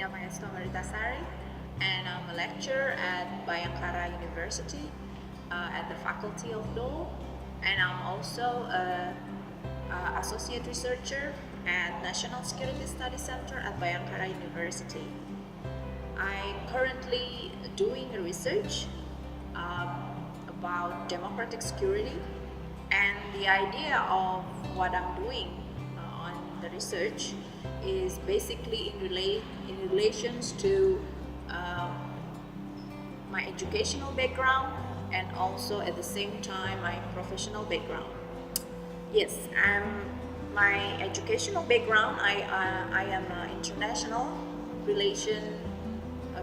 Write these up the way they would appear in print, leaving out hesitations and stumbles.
Indah Amaritasari, and I'm a lecturer at Bhayangkara University at the Faculty of Law, and I'm also a associate researcher at National Security Studies Center at Bhayangkara University. I'm currently doing research about democratic security, and the idea of what I'm doing on the research is basically in relations to my educational background and also at the same time my professional background. Yes, my educational background, I am an international relation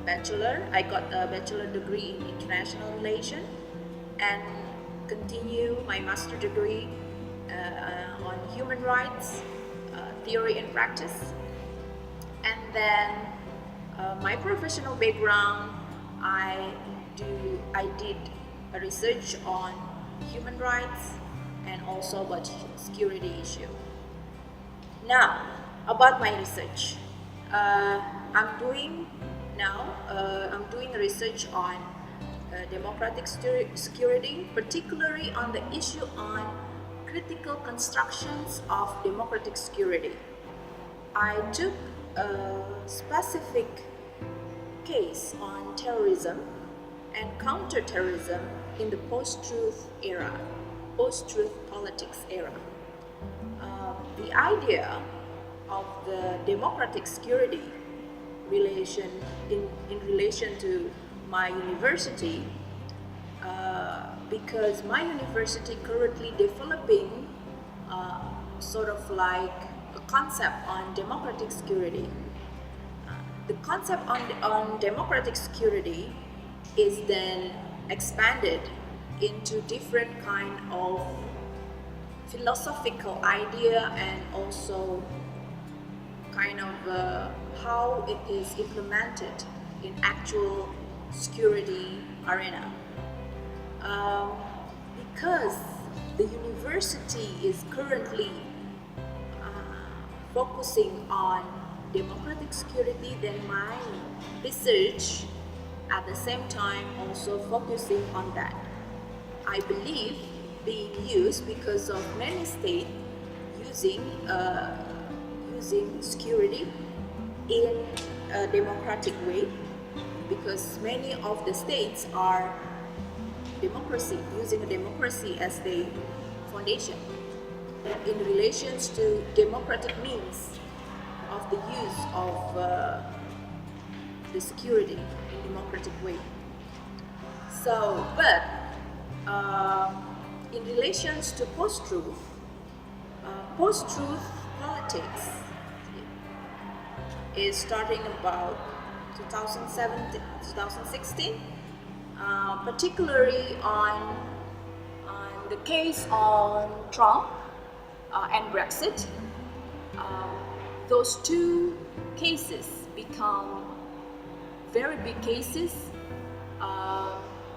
bachelor. I got a bachelor degree in international relation and continue my master degree on human rights, theory and practice. And then my professional background, I did a research on human rights and also about security issue. Now, about my research, I'm doing research on democratic security, particularly on the issue on critical constructions of democratic security. I took a specific case on terrorism and counterterrorism in the post-truth era, post-truth politics era. The idea of the democratic security in relation to my university, because my university currently developing sort of like a concept on democratic security. The concept on democratic security is then expanded into different kind of philosophical idea and also kind of how it is implemented in actual security arena. Because the university is currently focusing on democratic security, then my research at the same time also focusing on that. I believe being used because of many states using security in a democratic way, because many of the states are using a democracy as their foundation in relations to democratic means of the use of the security in democratic way. So, but in relations to post-truth politics is starting about 2016, particularly on the case on Trump and Brexit. Those two cases become very big cases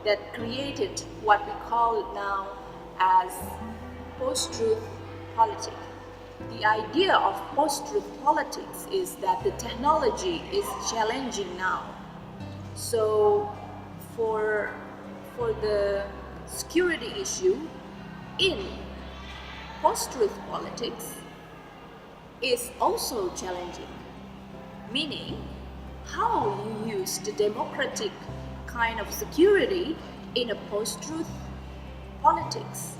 that created what we call now as post-truth politics. The idea of post-truth politics is that the technology is challenging now. So for the security issue in post-truth politics is also challenging, meaning how you use the democratic kind of security in a post-truth politics,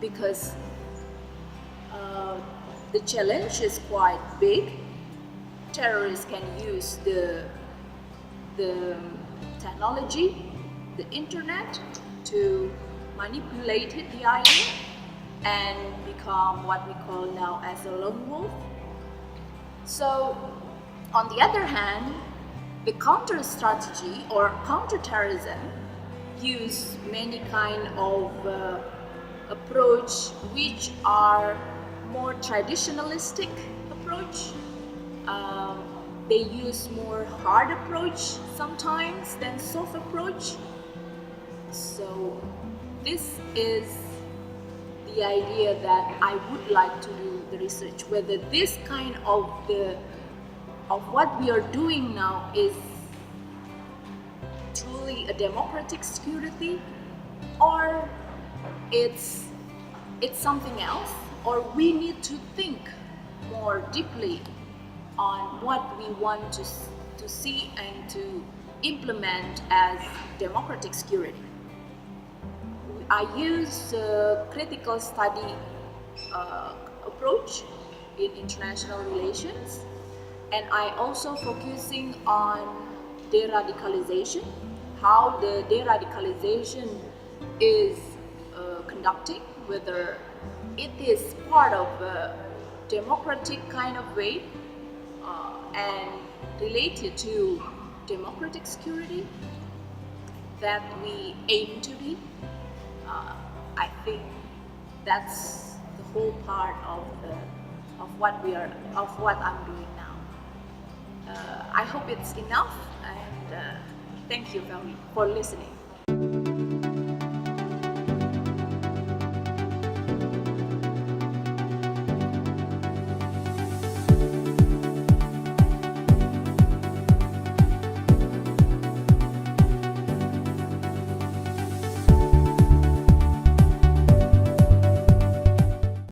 because the challenge is quite big. Terrorists can use the technology, the internet, to manipulate the idea and become what we call now as a lone wolf. So, on the other hand, the counter strategy or counterterrorism use many kind of approach which are more traditionalistic approach. They use more hard approach sometimes than soft approach. So this is the idea that I would like to do the research, whether this kind of the of what we are doing now is truly a democratic security, or it's something else, or we need to think more deeply on what we want to see and to implement as democratic security. I use critical study approach in international relations, and I also focusing on de-radicalization, how the de-radicalization is conducting, whether it is part of a democratic kind of way and related to democratic security that we aim to be. I think that's the whole part of what I'm doing now. I hope it's enough, and thank you, Valerie, for listening.